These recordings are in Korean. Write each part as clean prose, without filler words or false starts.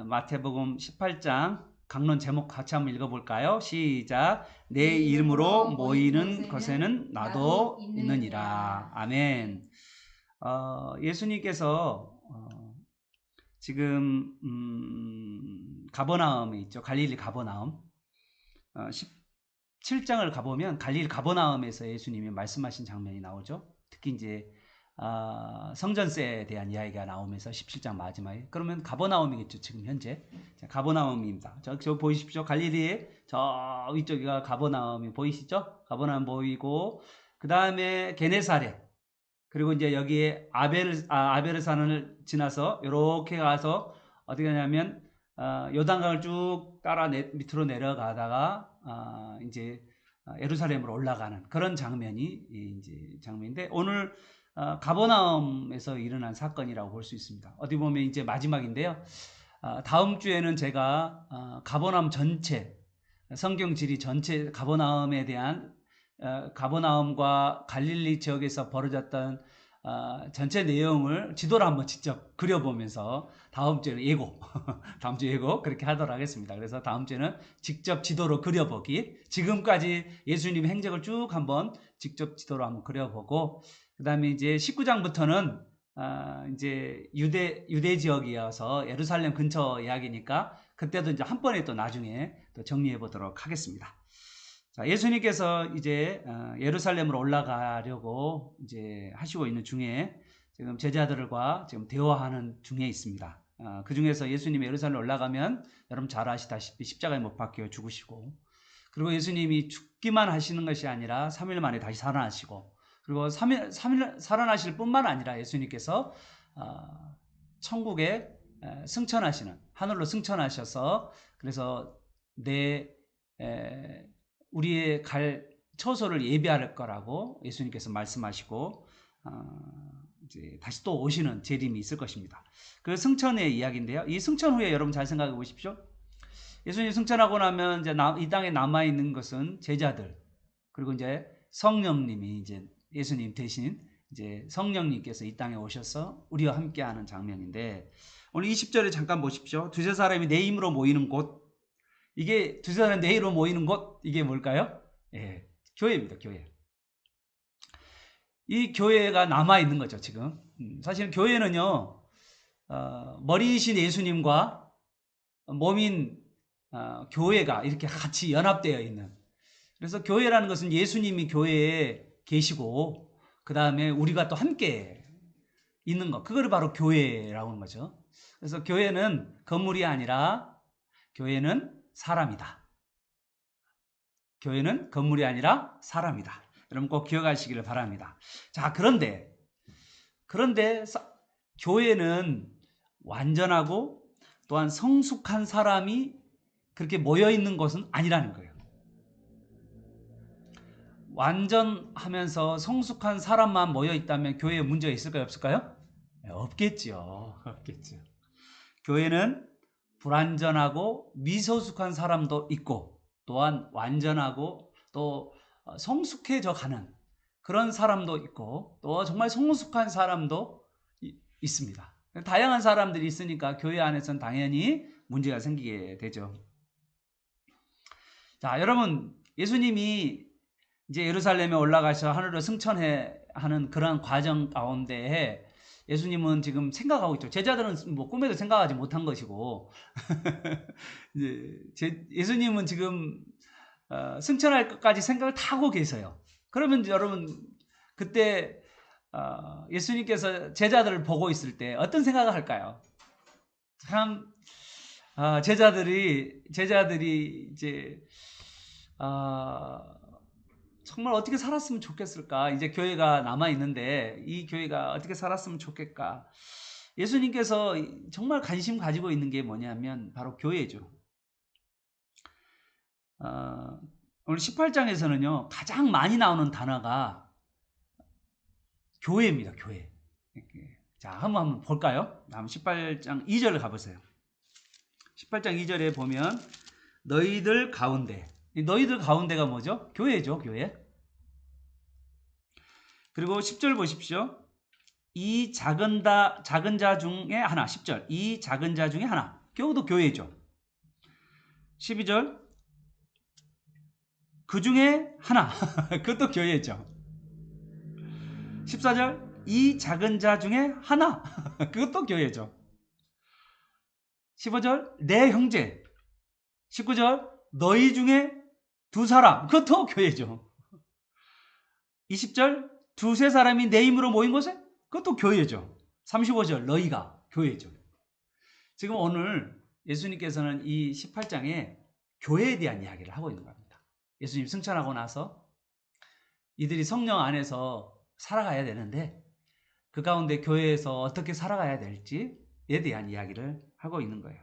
마태복음 18장 강론 제목 같이 한번 읽어볼까요? 시작. 내 이름으로 모이는 것에는 나도 있느니라. 아멘. 예수님께서 지금 가버나움에 있죠. 갈릴리 가버나움. 17장을 가보면 갈릴리 가버나움에서 예수님이 말씀하신 장면이 나오죠. 특히 이제 성전세에 대한 이야기가 나오면서 17장 마지막에, 그러면 가버나움이겠죠. 지금 현재 가버나움입니다. 저 보이십시오. 갈릴리의 저 위쪽이가 가버나움이 보이시죠? 가버나움 보이고, 그 다음에 게네사렛, 그리고 이제 여기에 아베르산을 지나서 이렇게 가서 어떻게 하냐면 요단강을 쭉 따라 밑으로 내려가다가 이제 예루살렘으로 올라가는 그런 장면이 이제 장면인데, 오늘 가버나움에서 일어난 사건이라고 볼 수 있습니다. 어디 보면 이제 마지막인데요. 다음 주에는 제가 가버나움 전체, 성경 지리 전체 가버나움에 대한 가버나움과 갈릴리 지역에서 벌어졌던 전체 내용을 지도로 한번 직접 그려보면서 다음 주에는 예고 다음 주 예고 그렇게 하도록 하겠습니다. 그래서 다음 주에는 직접 지도로 그려보기, 지금까지 예수님의 행적을 쭉 한번 직접 지도로 한번 그려보고, 그 다음에 이제 19장부터는 이제 유대 지역이어서 예루살렘 근처 이야기니까 그때도 이제 한 번에 또 나중에 또 정리해 보도록 하겠습니다. 자, 예수님께서 이제 예루살렘으로 올라가려고 이제 하시고 있는 중에 지금 제자들과 지금 대화하는 중에 있습니다. 그 중에서 예수님이 예루살렘 올라가면 여러분 잘 아시다시피 십자가에 못 박혀 죽으시고, 그리고 예수님이 죽기만 하시는 것이 아니라 3일 만에 다시 살아나시고, 그리고 3일 살아나실 뿐만 아니라 예수님께서 천국에 승천하시는, 하늘로 승천하셔서, 그래서 우리의 갈 처소를 예비할 거라고 예수님께서 말씀하시고 이제 다시 또 오시는 재림이 있을 것입니다. 그 승천의 이야기인데요. 이 승천 후에 여러분 잘 생각해 보십시오. 예수님 승천하고 나면 이제 이 땅에 남아 있는 것은 제자들, 그리고 이제 성령님이 이제 예수님 대신 이제 성령님께서 이 땅에 오셔서 우리와 함께하는 장면인데, 오늘 20절에 잠깐 보십시오. 두세 사람이 내 이름으로 모이는 곳, 이게 두세 사람이 내 이름으로 모이는 곳, 이게 뭘까요? 예, 교회입니다. 교회. 이 교회가 남아 있는 거죠. 지금 사실 교회는요, 머리이신 예수님과 몸인 교회가 이렇게 같이 연합되어 있는, 그래서 교회라는 것은 예수님이 교회에 계시고 그 다음에 우리가 또 함께 있는 것, 그거를 바로 교회라고 하는 거죠. 그래서 교회는 건물이 아니라 교회는 사람이다. 교회는 건물이 아니라 사람이다. 여러분 꼭 기억하시기를 바랍니다. 자, 그런데 교회는 완전하고 또한 성숙한 사람이 그렇게 모여 있는 것은 아니라는 거예요. 완전하면서 성숙한 사람만 모여 있다면 교회에 문제가 있을까요? 없을까요? 없겠죠. 없겠죠. 교회는 불완전하고 미성숙한 사람도 있고, 또한 완전하고 또 성숙해져 가는 그런 사람도 있고, 또 정말 성숙한 사람도 있습니다. 다양한 사람들이 있으니까 교회 안에서는 당연히 문제가 생기게 되죠. 자, 여러분, 예수님이 이제 예루살렘에 올라가서 하늘로 승천해 하는 그런 과정 가운데 예수님은 지금 생각하고 있죠. 제자들은 뭐 꿈에도 생각하지 못한 것이고 예수님은 지금 승천할 것까지 생각을 다 하고 계세요. 그러면 여러분 그때 예수님께서 제자들을 보고 있을 때 어떤 생각을 할까요? 참 제자들이 이제 정말 어떻게 살았으면 좋겠을까? 이제 교회가 남아 있는데 이 교회가 어떻게 살았으면 좋겠까? 예수님께서 정말 관심 가지고 있는 게 뭐냐면 바로 교회죠. 오늘 18장에서는요, 가장 많이 나오는 단어가 교회입니다. 교회. 자, 한번 볼까요? 다음 18장 2절을 가보세요. 18장 2절에 보면 너희들 가운데, 너희들 가운데가 뭐죠? 교회죠. 교회. 그리고 10절 보십시오. 이 작은 자 중에 하나, 10절. 이 작은 자 중에 하나. 그것도 교회죠. 12절 그 중에 하나 그것도 교회죠. 14절 이 작은 자 중에 하나 그것도 교회죠. 15절 내 형제. 19절 너희 중에 두 사람 그것도 교회죠. 20절 두세 사람이 내 이름으로 모인 곳에 그것도 교회죠. 35절 너희가 교회죠. 지금 오늘 예수님께서는 이 18장에 교회에 대한 이야기를 하고 있는 겁니다. 예수님 승천하고 나서 이들이 성령 안에서 살아가야 되는데 그 가운데 교회에서 어떻게 살아가야 될지에 대한 이야기를 하고 있는 거예요.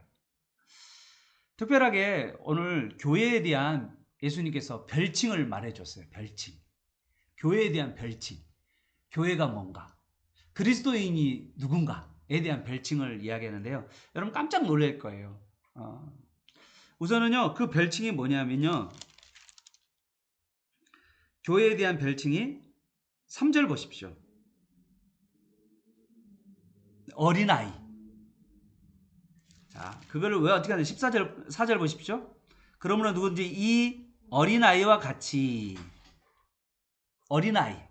특별하게 오늘 교회에 대한 예수님께서 별칭을 말해줬어요. 별칭. 교회에 대한 별칭. 교회가 뭔가. 그리스도인이 누군가에 대한 별칭을 이야기하는데요. 여러분 깜짝 놀랄 거예요. 우선은요, 그 별칭이 뭐냐면요. 교회에 대한 별칭이 3절 보십시오. 어린아이. 자, 그거를 왜 어떻게 하냐. 4절 보십시오. 그러므로 누구든지 이 어린아이와 같이. 어린아이.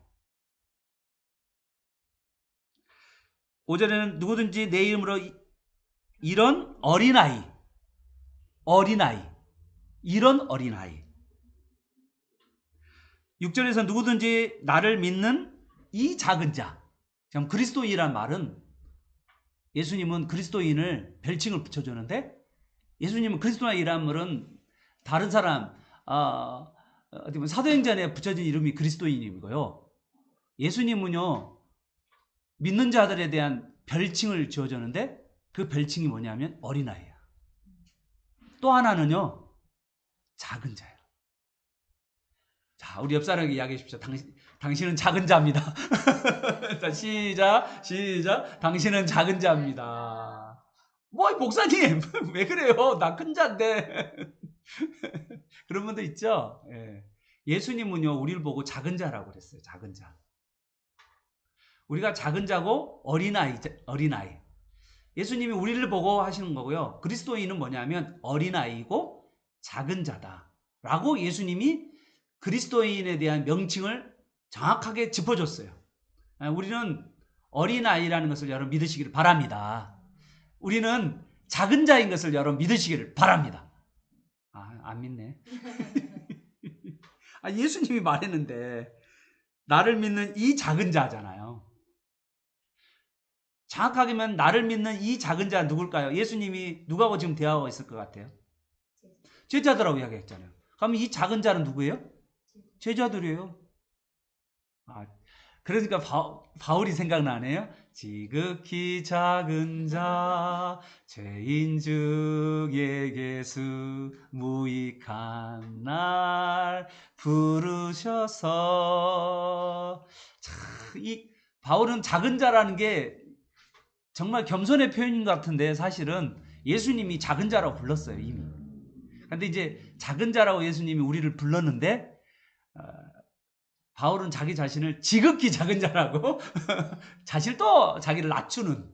5절에는 누구든지 내 이름으로 이런 어린아이. 이런 어린아이. 6절에서 누구든지 나를 믿는 이 작은 자. 지금 그리스도인이란 말은 예수님은 그리스도인을 별칭을 붙여주는데 예수님은 그리스도인이란 말은 다른 사람 어디 보면 사도행전에 붙여진 이름이 그리스도인이고요. 예수님은요 믿는 자들에 대한 별칭을 지어주는데 그 별칭이 뭐냐면 어린아이야. 또 하나는요 작은 자예요. 자, 우리 옆 사람에게 이야기해 주십시오. 당신은 작은 자입니다. 자, 시작. 당신은 작은 자입니다. 뭐, 목사님, 왜 그래요? 나 큰 자인데. 그런 분들 있죠? 예. 예수님은요, 우리를 보고 작은 자라고 그랬어요. 작은 자. 우리가 작은 자고 어린아이. 예수님이 우리를 보고 하시는 거고요. 그리스도인은 뭐냐면 어린아이고 작은 자다. 라고 예수님이 그리스도인에 대한 명칭을 정확하게 짚어줬어요. 우리는 어린아이라는 것을 여러분 믿으시기를 바랍니다. 우리는 작은 자인 것을 여러분 믿으시기를 바랍니다. 안 믿네. 예수님이 말했는데 나를 믿는 이 작은 자잖아요. 정확하게면 나를 믿는 이 작은 자 누굴까요? 예수님이 누구하고 지금 대화하고 있을 것 같아요? 제자들하고 이야기했잖아요. 그럼 이 작은 자는 누구예요? 제자들이에요. 그러니까 바울이 생각나네요. 지극히 작은 자 죄인즉 예수 무익한 날 부르셔서. 이 바울은 작은 자라는 게 정말 겸손의 표현인 것 같은데 사실은 예수님이 작은 자라고 불렀어요 이미. 근데 이제 작은 자라고 예수님이 우리를 불렀는데 바울은 자기 자신을 지극히 작은 자라고 자기를 낮추는,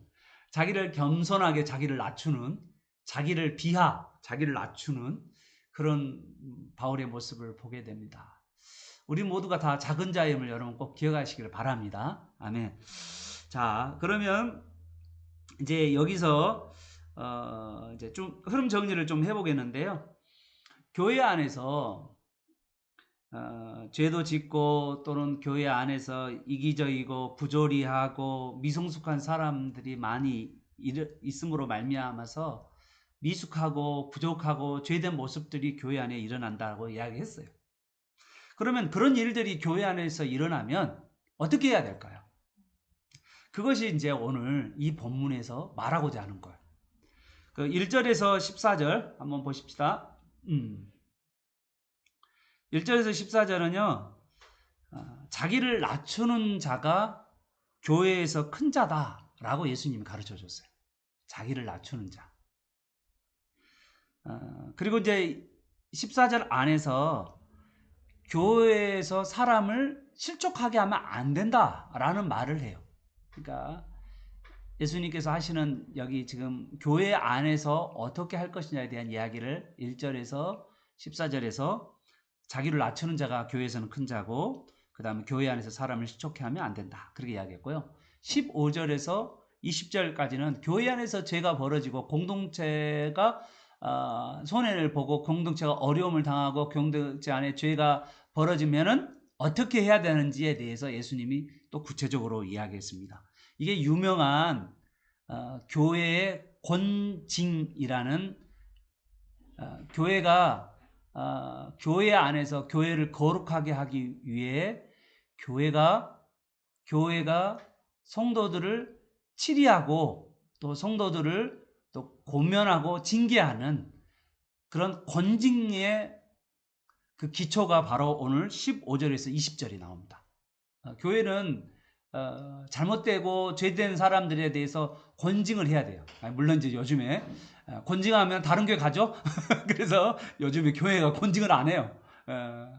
자기를 겸손하게 자기를 낮추는, 자기를 낮추는 그런 바울의 모습을 보게 됩니다. 우리 모두가 다 작은 자임을 여러분 꼭 기억하시기를 바랍니다. 아멘. 자, 그러면 이제 여기서 이제 좀 흐름 정리를 좀 해보겠는데요. 교회 안에서 죄도 짓고 또는 교회 안에서 이기적이고 부조리하고 미성숙한 사람들이 많이 있음으로 말미암아서 미숙하고 부족하고 죄된 모습들이 교회 안에 일어난다고 이야기했어요. 그러면 그런 일들이 교회 안에서 일어나면 어떻게 해야 될까요? 그것이 이제 오늘 이 본문에서 말하고자 하는 거예요. 그 1절에서 14절 한번 보십시다. 1절에서 14절은요. 자기를 낮추는 자가 교회에서 큰 자다라고 예수님이 가르쳐 줬어요. 자기를 낮추는 자. 그리고 이제 14절 안에서 교회에서 사람을 실족하게 하면 안 된다라는 말을 해요. 그러니까 예수님께서 하시는 여기 지금 교회 안에서 어떻게 할 것이냐에 대한 이야기를 1절에서 14절에서 자기를 낮추는 자가 교회에서는 큰 자고 그 다음에 교회 안에서 사람을 실족해 하면 안 된다. 그렇게 이야기했고요. 15절에서 20절까지는 교회 안에서 죄가 벌어지고 공동체가 손해를 보고 공동체가 어려움을 당하고 공동체 안에 죄가 벌어지면은 어떻게 해야 되는지에 대해서 예수님이 또 구체적으로 이야기했습니다. 이게 유명한 교회의 권징이라는 교회가 교회 안에서 교회를 거룩하게 하기 위해 교회가 성도들을 치리하고 또 성도들을 또 고면하고 징계하는 그런 권징의 그 기초가 바로 오늘 15절에서 20절이 나옵니다. 교회는 잘못되고 죄된 사람들에 대해서 권징을 해야 돼요. 물론 이제 요즘에 권징하면 다른 교회 가죠. 그래서 요즘에 교회가 권징을 안 해요.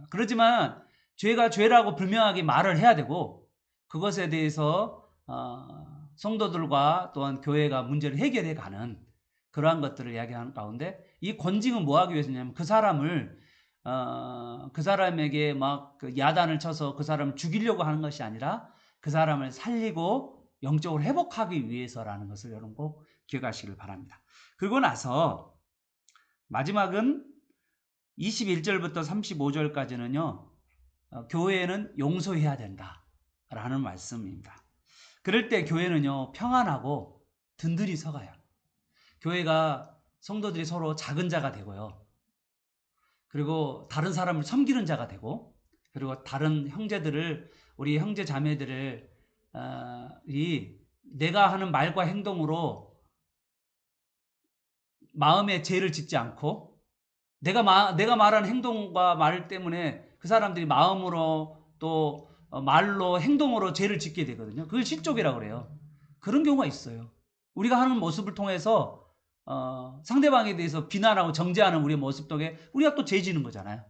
그렇지만 죄가 죄라고 분명하게 말을 해야 되고 그것에 대해서 성도들과 또한 교회가 문제를 해결해 가는 그러한 것들을 이야기하는 가운데 이 권징은 뭐 하기 위해서냐면 그 사람을 그 사람에게 막 그 야단을 쳐서 그 사람을 죽이려고 하는 것이 아니라 그 사람을 살리고 영적으로 회복하기 위해서라는 것을 여러분 꼭 기억하시길 바랍니다. 그리고 나서 마지막은 21절부터 35절까지는요. 교회는 용서해야 된다라는 말씀입니다. 그럴 때 교회는요. 평안하고 든든히 서가요. 교회가 성도들이 서로 작은 자가 되고요. 그리고 다른 사람을 섬기는 자가 되고 그리고 다른 형제들을 우리 형제 자매들을 내가 하는 말과 행동으로 마음에 죄를 짓지 않고 내가 말하는 행동과 말 때문에 그 사람들이 마음으로 또 말로 행동으로 죄를 짓게 되거든요. 그걸 실족이라고 그래요. 그런 경우가 있어요. 우리가 하는 모습을 통해서 상대방에 대해서 비난하고 정죄하는 우리의 모습 덕에 우리가 또 죄 지는 거잖아요.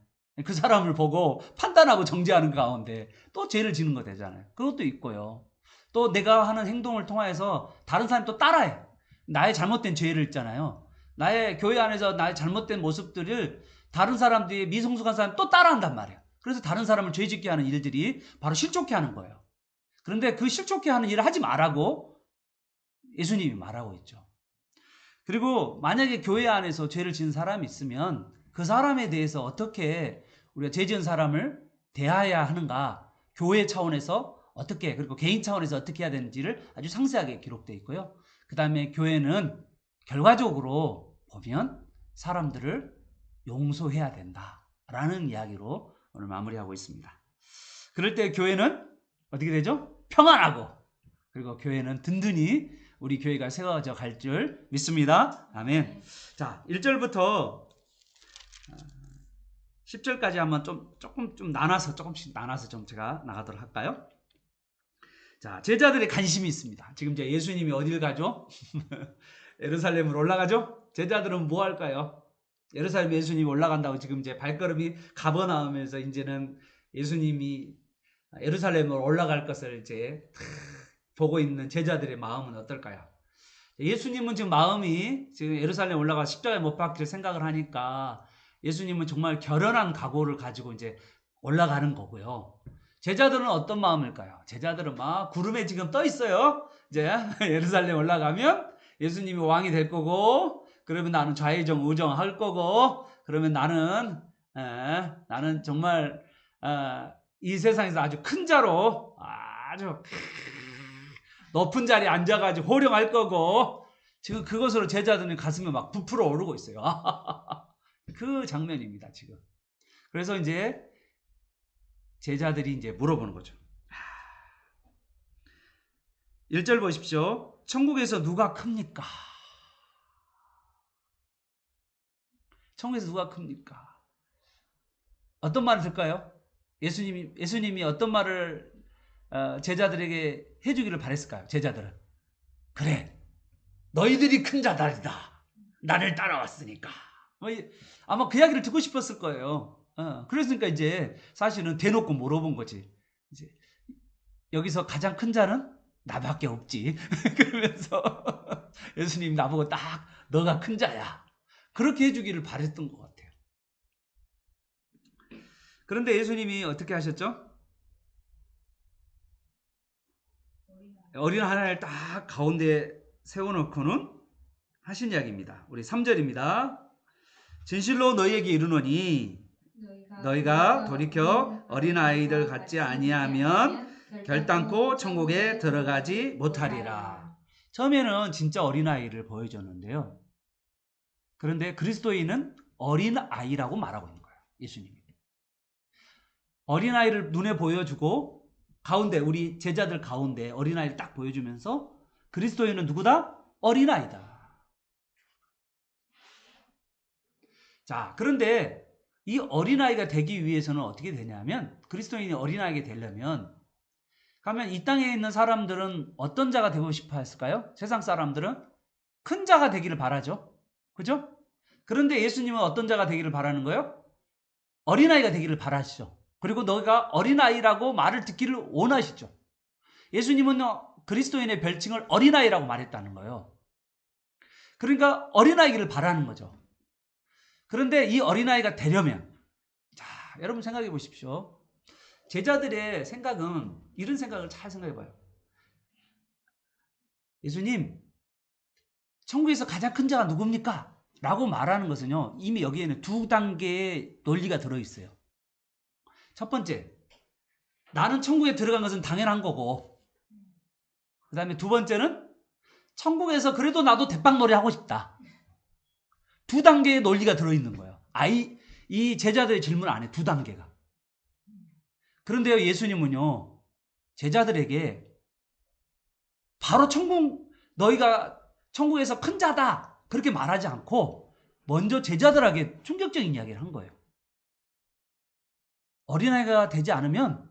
그 사람을 보고 판단하고 정죄하는 가운데 또 죄를 지는 거 되잖아요. 그것도 있고요. 또 내가 하는 행동을 통해서 다른 사람이 또 따라해. 나의 잘못된 죄를 있잖아요. 나의 교회 안에서 나의 잘못된 모습들을 다른 사람들이 미성숙한 사람이 또 따라한단 말이에요. 그래서 다른 사람을 죄짓게 하는 일들이 바로 실족해 하는 거예요. 그런데 그 실족해 하는 일을 하지 말라고 예수님이 말하고 있죠. 그리고 만약에 교회 안에서 죄를 지은 사람이 있으면 그 사람에 대해서 어떻게 우리가 죄 지은 사람을 대해야 하는가, 교회 차원에서 어떻게, 그리고 개인 차원에서 어떻게 해야 되는지를 아주 상세하게 기록되어 있고요. 그 다음에 교회는 결과적으로 보면 사람들을 용서해야 된다라는 이야기로 오늘 마무리하고 있습니다. 그럴 때 교회는 어떻게 되죠? 평안하고 그리고 교회는 든든히 우리 교회가 세워져 갈 줄 믿습니다. 아멘. 자, 1절부터 10절까지 한번 조금씩 나눠서 좀 제가 나가도록 할까요? 자, 제자들의 관심이 있습니다. 지금 이제 예수님이 어디를 가죠? 예루살렘으로 올라가죠? 제자들은 뭐 할까요? 예루살렘 예수님이 올라간다고 지금 이제 발걸음이 가버나우면서 이제는 예수님이 예루살렘으로 올라갈 것을 이제 보고 있는 제자들의 마음은 어떨까요? 예수님은 지금 마음이 지금 예루살렘 올라가 십자가에 못 박힐 생각을 하니까 예수님은 정말 결연한 각오를 가지고 이제 올라가는 거고요. 제자들은 어떤 마음일까요? 제자들은 막 구름에 지금 떠 있어요. 이제 예루살렘 올라가면 예수님이 왕이 될 거고, 그러면 나는 좌의정 우정할 거고, 그러면 나는 정말 이 세상에서 아주 큰 자로 아주 높은 자리에 앉아가지고 호령할 거고, 지금 그것으로 제자들은 가슴이 막 부풀어 오르고 있어요. 그 장면입니다, 지금. 그래서 이제 제자들이 이제 물어보는 거죠. 1절 보십시오. 천국에서 누가 큽니까? 천국에서 누가 큽니까? 어떤 말을 들까요? 예수님이 어떤 말을 제자들에게 해주기를 바랬을까요? 제자들은 그래, 너희들이 큰 자들이다. 나를 따라왔으니까. 아마 그 이야기를 듣고 싶었을 거예요. 그랬으니까 이제 사실은 대놓고 물어본 거지. 이제 여기서 가장 큰 자는 나밖에 없지. 그러면서 예수님 나보고 딱 너가 큰 자야. 그렇게 해주기를 바랬던 것 같아요. 그런데 예수님이 어떻게 하셨죠? 어린 하나를 딱 가운데 세워놓고는 하신 이야기입니다. 우리 3절입니다. 진실로 너희에게 이르노니 너희가 돌이켜 어린아이들 같지 아니하면 결단코 천국에 들어가지 못하리라. 처음에는 진짜 어린아이를 보여줬는데요. 그런데 그리스도인은 어린아이라고 말하고 있는 거예요. 예수님이. 어린아이를 눈에 보여주고 가운데 우리 제자들 가운데 어린아이를 딱 보여주면서 그리스도인은 누구다? 어린아이다. 자, 그런데 이 어린아이가 되기 위해서는 어떻게 되냐면 그리스도인이 어린아이가 되려면 가면 이 땅에 있는 사람들은 어떤 자가 되고 싶어 했을까요? 세상 사람들은 큰 자가 되기를 바라죠. 그죠? 그런데 예수님은 어떤 자가 되기를 바라는 거예요? 어린아이가 되기를 바라시죠. 그리고 너가 어린아이라고 말을 듣기를 원하시죠. 예수님은 그리스도인의 별칭을 어린아이라고 말했다는 거예요. 그러니까 어린아이기를 바라는 거죠. 그런데 이 어린아이가 되려면 자, 여러분 생각해 보십시오. 제자들의 생각은 이런 생각을 잘 생각해 봐요. 예수님, 천국에서 가장 큰 자가 누굽니까? 라고 말하는 것은요, 이미 여기에는 두 단계의 논리가 들어있어요. 첫 번째, 나는 천국에 들어간 것은 당연한 거고, 그 다음에 두 번째는 천국에서 그래도 나도 대빵놀이 하고 싶다. 두 단계의 논리가 들어있는 거예요. 이 제자들의 질문 안에 두 단계가. 그런데요, 예수님은요, 제자들에게 바로 너희가 천국에서 큰 자다. 그렇게 말하지 않고 먼저 제자들에게 충격적인 이야기를 한 거예요. 어린아이가 되지 않으면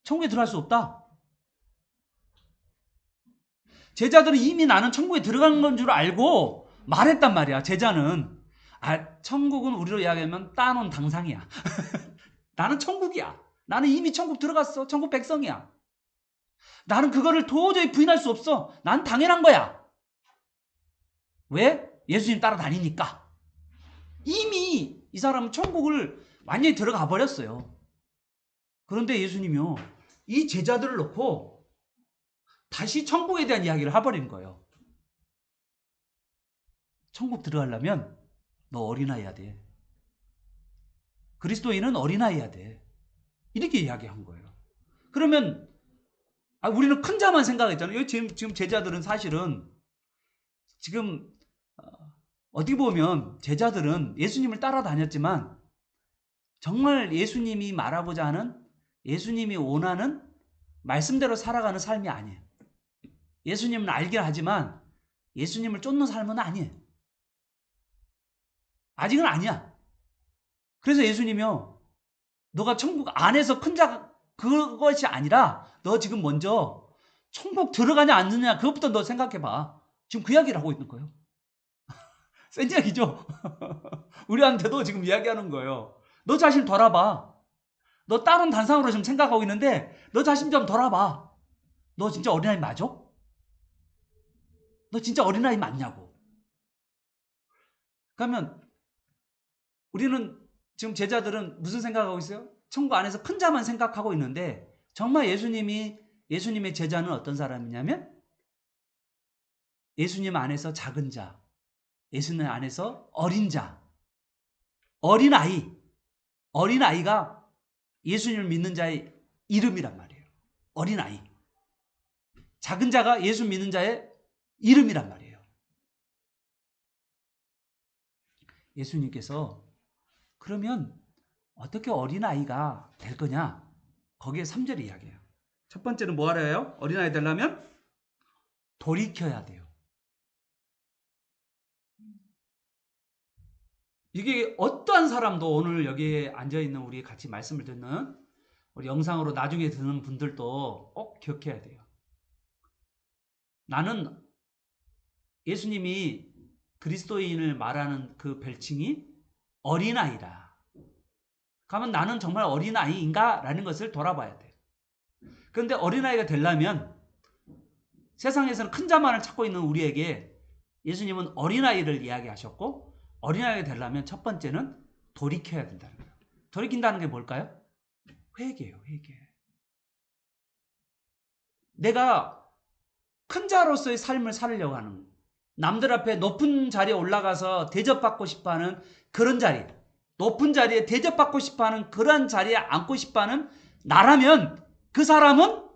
천국에 들어갈 수 없다. 제자들은 이미 나는 천국에 들어간 건 줄 알고 말했단 말이야. 제자는 천국은 우리로 이야기하면 따놓은 당상이야. 나는 천국이야. 나는 이미 천국 들어갔어. 천국 백성이야. 나는 그거를 도저히 부인할 수 없어. 난 당연한 거야. 왜? 예수님 따라다니니까. 이미 이 사람은 천국을 완전히 들어가 버렸어요. 그런데 예수님이요, 이 제자들을 놓고 다시 천국에 대한 이야기를 해버린 거예요. 천국 들어가려면 너 어린아이야 돼. 그리스도인은 어린아이야 돼. 이렇게 이야기한 거예요. 그러면 우리는 큰 자만 생각했잖아요. 지금 제자들은 사실은 지금 어떻게 보면 제자들은 예수님을 따라다녔지만 정말 예수님이 말하고자 하는, 예수님이 원하는 말씀대로 살아가는 삶이 아니에요. 예수님은 알긴 하지만 예수님을 쫓는 삶은 아니에요. 아직은 아니야. 그래서 예수님이요, 너가 천국 안에서 큰 자 그것이 아니라 너 지금 먼저 천국 들어가냐 안 들어가냐 그것부터 너 생각해봐. 지금 그 이야기를 하고 있는 거예요. 센 이야기죠. 우리한테도 지금 이야기하는 거예요. 너 자신 돌아봐. 너 다른 단상으로 지금 생각하고 있는데 너 자신 좀 돌아봐. 너 진짜 어린아이 맞아? 너 진짜 어린아이 맞냐고. 그러면 우리는 지금 제자들은 무슨 생각하고 있어요? 천국 안에서 큰 자만 생각하고 있는데 정말 예수님의 제자는 어떤 사람이냐면 예수님 안에서 작은 자, 예수님 안에서 어린 자, 어린아이가 예수님을 믿는 자의 이름이란 말이에요. 어린아이. 작은 자가 예수 믿는 자의 이름이란 말이에요. 예수님께서 그러면 어떻게 어린아이가 될 거냐? 거기에 3절에 이야기해요. 첫 번째는 뭐 하라 해요? 어린아이 되려면 돌이켜야 돼요. 이게 어떠한 사람도 오늘 여기에 앉아있는 우리 같이 말씀을 듣는 우리 영상으로 나중에 듣는 분들도 꼭 기억해야 돼요. 나는 예수님이 그리스도인을 말하는 그 별칭이 어린아이다. 그러면 나는 정말 어린아이인가? 라는 것을 돌아봐야 돼. 그런데 어린아이가 되려면 세상에서는 큰 자만을 찾고 있는 우리에게 예수님은 어린아이를 이야기하셨고, 어린아이가 되려면 첫 번째는 돌이켜야 된다는 거예요. 돌이킨다는 게 뭘까요? 회개예요, 회개. 내가 큰 자로서의 삶을 살려고 하는, 남들 앞에 높은 자리에 올라가서 대접받고 싶어하는 그런 자리, 높은 자리에 대접받고 싶어하는 그런 자리에 앉고 싶어하는 나라면 그 사람은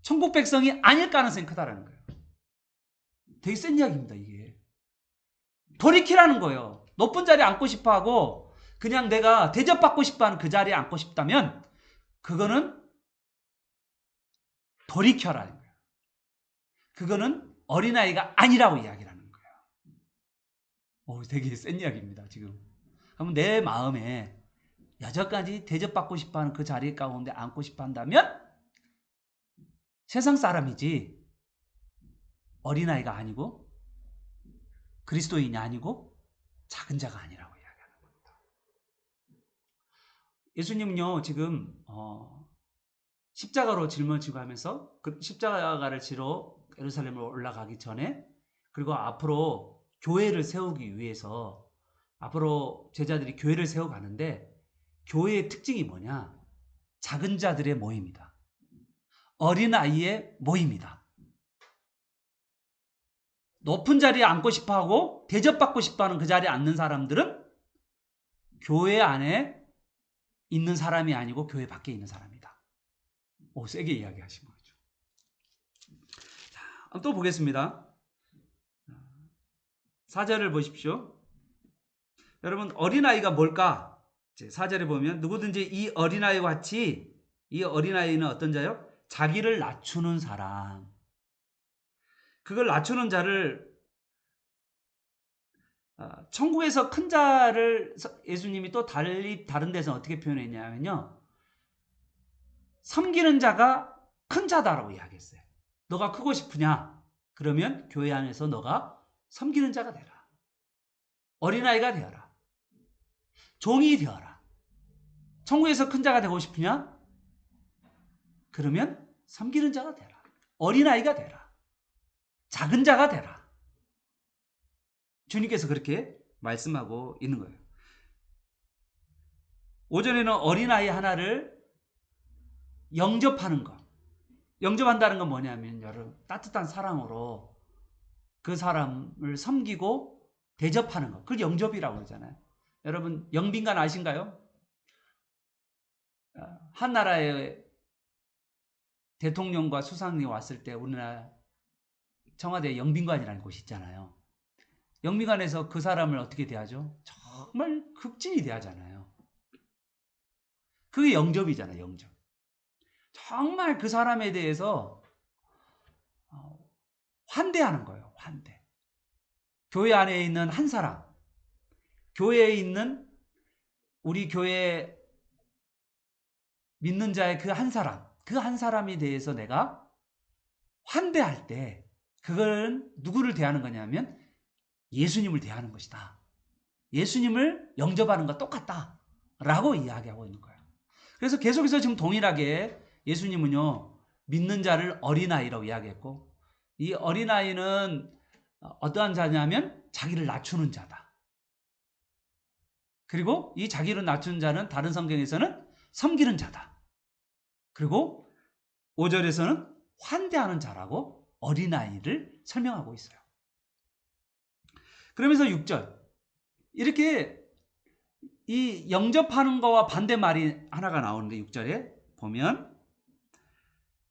천국 백성이 아닐 가능성이 크다라는 거예요. 되게 센 이야기입니다, 이게. 돌이키라는 거예요. 높은 자리에 앉고 싶어하고 그냥 내가 대접받고 싶어하는 그 자리에 앉고 싶다면 그거는 돌이켜라는 거예요. 그거는 어린아이가 아니라고 이야기를 하는 거예요. 되게 센 이야기입니다, 지금. 그러면 내 마음에 여전까지 대접받고 싶어하는 그 자리 가운데 앉고 싶어 한다면 세상 사람이지 어린아이가 아니고 그리스도인이 아니고 작은 자가 아니라고 이야기하는 겁니다. 예수님은요, 지금 십자가로 짊어지고 하면서 그 십자가를 지러 예루살렘으로 올라가기 전에, 그리고 앞으로 교회를 세우기 위해서 앞으로 제자들이 교회를 세워가는데, 교회의 특징이 뭐냐? 작은 자들의 모임이다. 어린아이의 모임이다. 높은 자리에 앉고 싶어하고 대접받고 싶어하는 그 자리에 앉는 사람들은 교회 안에 있는 사람이 아니고 교회 밖에 있는 사람이다. 세게 이야기하신 거죠. 자, 또 보겠습니다. 4절을 보십시오. 여러분, 어린아이가 뭘까? 4절에 보면 누구든지 이 어린아이와 같이, 이 어린아이는 어떤 자요? 자기를 낮추는 사람. 그걸 낮추는 자를, 천국에서 큰 자를 예수님이 또 다른 데서 어떻게 표현했냐면요, 섬기는 자가 큰 자다라고 이야기했어요. 너가 크고 싶으냐? 그러면 교회 안에서 너가 섬기는 자가 되라. 어린아이가 되어라. 종이 되어라. 천국에서 큰 자가 되고 싶으냐? 그러면 섬기는 자가 되라. 어린아이가 되라. 작은 자가 되라. 주님께서 그렇게 말씀하고 있는 거예요. 오전에는 어린아이 하나를 영접하는 것. 영접한다는 건 뭐냐면, 여러분, 따뜻한 사랑으로 그 사람을 섬기고 대접하는 것. 그걸 영접이라고 그러잖아요. 여러분, 영빈관 아신가요? 한 나라의 대통령과 수상이 왔을 때 우리나라 청와대 영빈관이라는 곳이 있잖아요. 영빈관에서 그 사람을 어떻게 대하죠? 정말 극진히 대하잖아요. 그게 영접이잖아요, 영접. 정말 그 사람에 대해서 환대하는 거예요, 환대. 교회 안에 있는 한 사람, 교회에 있는 우리 교회 믿는 자의 그 한 사람, 그 한 사람에 대해서 내가 환대할 때, 그건 누구를 대하는 거냐면 예수님을 대하는 것이다. 예수님을 영접하는 것 똑같다 라고 이야기하고 있는 거예요. 그래서 계속해서 지금 동일하게 예수님은요, 믿는 자를 어린아이라고 이야기했고, 이 어린아이는 어떠한 자냐면 자기를 낮추는 자다. 그리고 이 자기를 낮추는 자는 다른 성경에서는 섬기는 자다. 그리고 5절에서는 환대하는 자라고 어린아이를 설명하고 있어요. 그러면서 6절, 이렇게 이 영접하는 거와 반대말이 하나가 나오는데, 6절에 보면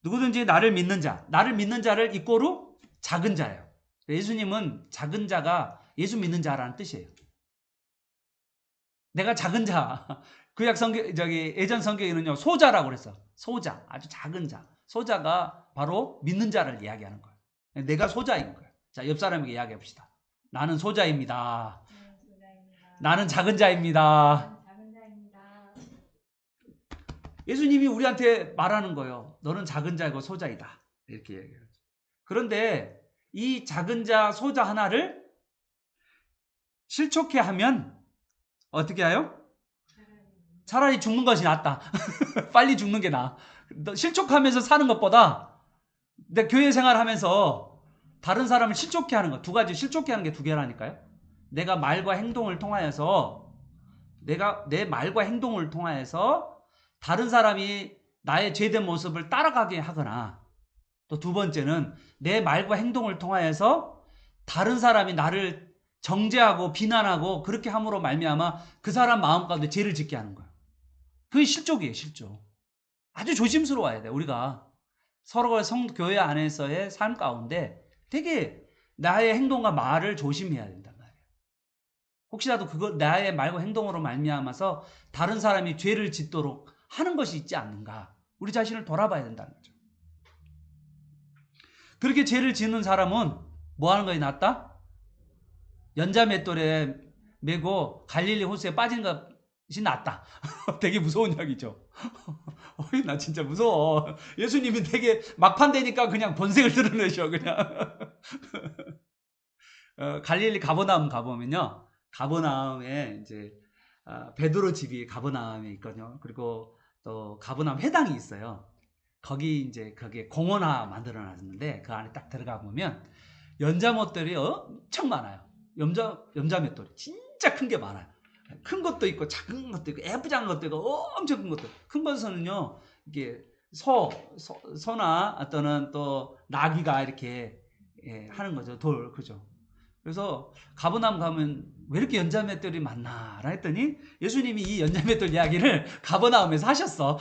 누구든지 나를 믿는 자, 나를 믿는 자를 이꼬로 작은 자예요. 예수님은 작은 자가 예수 믿는 자라는 뜻이에요. 내가 작은 자, 구약 성경, 예전 성경에는요, 소자라고 그랬어. 소자, 아주 작은 자. 소자가 바로 믿는 자를 이야기하는 거예요. 내가 소자인 거예요. 자, 옆 사람에게 이야기해 봅시다. 나는 소자입니다. 나는 작은 자입니다. 예수님이 우리한테 말하는 거예요. 너는 작은 자이고 소자이다. 이렇게 얘기해요. 그런데 이 작은 자, 소자 하나를 실족해 하면 어떻게 해요? 차라리 죽는 것이 낫다. 빨리 죽는 게 나아. 실족하면서 사는 것보다 근데 교회 생활하면서 다른 사람을 실족해 하는 거, 두 가지, 실족해 하는 게 두 개라니까요. 내가 말과 행동을 통하여서, 내가 내 말과 행동을 통하여서 다른 사람이 나의 죄된 모습을 따라가게 하거나, 또 두 번째는 내 말과 행동을 통하여서 다른 사람이 나를 정죄하고 비난하고 그렇게 함으로 말미암아 그 사람 마음 가운데 죄를 짓게 하는 거예요. 그게 실족이에요, 실족. 아주 조심스러워야 돼. 우리가 서로가 교회 안에서의 삶 가운데 되게 나의 행동과 말을 조심해야 된단 말이에요. 혹시라도 그거 나의 말과 행동으로 말미암아서 다른 사람이 죄를 짓도록 하는 것이 있지 않는가, 우리 자신을 돌아봐야 된다는 거죠. 그렇게 죄를 짓는 사람은 뭐 하는 것이 낫다? 연자맷돌에 메고 갈릴리 호수에 빠지는 것이 낫다. 되게 무서운 이야기죠. 어이, 나 진짜 무서워. 예수님이 되게 막판 되니까 그냥 본색을 드러내셔, 그냥. 갈릴리 가버나움 가보면요. 가버나움에 이제 베드로 집이 가버나움에 있거든요. 그리고 또 가버나움 회당이 있어요. 거기 이제 거기에 공원화 만들어 놨는데 그 안에 딱 들어가 보면 연자못들이 엄청 많아요. 연자맷돌이 진짜 큰 게 많아요. 큰 것도 있고 작은 것도 있고 예쁘장한 것도 있고 엄청 큰 것도. 큰 것은요 이게 소나 또는 또 나귀가 이렇게 하는 거죠. 돌, 그죠. 그래서 가버나움 가면 왜 이렇게 연자맷돌이 많나 했더니 예수님이 이 연자맷돌 이야기를 가버나움에서 하셨어.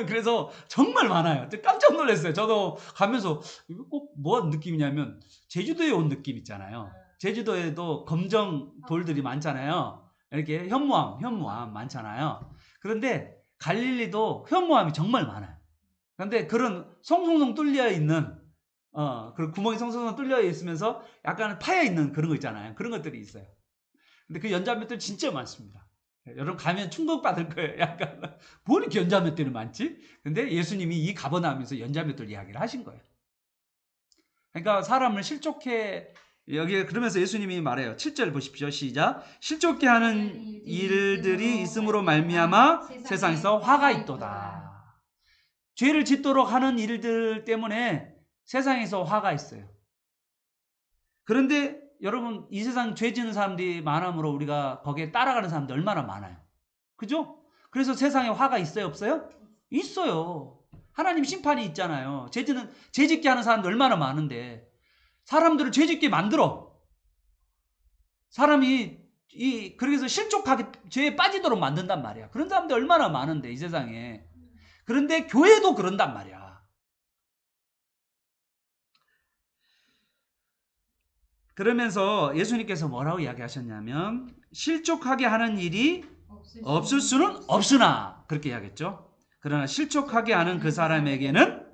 그래서 정말 많아요. 깜짝 놀랐어요. 저도 가면서 이거 꼭 뭐 느낌이냐면 제주도에 온 느낌 있잖아요. 제주도에도 검정 돌들이 많잖아요. 이렇게 현무암 많잖아요. 그런데 갈릴리도 현무암이 정말 많아요. 그런데 그런 송송송 뚫려 있는 그 구멍이 송송송 뚫려 있으면서 약간 파여 있는 그런 거 있잖아요. 그런 것들이 있어요. 근데 그 연자맷돌 진짜 많습니다. 여러분 가면 충격받을 거예요. 약간 뭐 이렇게 연자맷돌이 많지? 근데 예수님이 이 가버나움에서 연자맷돌 이야기를 하신 거예요. 그러니까 사람을 실족해, 여기 그러면서 예수님이 말해요. 7절 보십시오. 시작. 실족해 하는 일들이 있음으로 말미암아 세상에서 화가 있도다. 죄를 짓도록 하는 일들 때문에 세상에서 화가 있어요. 그런데 여러분 이 세상 죄 지는 사람들이 많음으로 우리가 거기에 따라가는 사람들 얼마나 많아요. 그죠? 그래서 세상에 화가 있어요, 없어요? 있어요. 하나님 심판이 있잖아요. 죄 짓게 하는 사람들 얼마나 많은데 사람들을 죄 짓게 만들어. 사람이 그래서 실족하게 죄에 빠지도록 만든단 말이야. 그런 사람들 얼마나 많은데 이 세상에. 그런데 교회도 그런단 말이야. 그러면서 예수님께서 뭐라고 이야기하셨냐면 실족하게 하는 일이 없을 수는 없으나 그렇게 이야기했죠. 그러나 실족하게 하는 그 사람에게는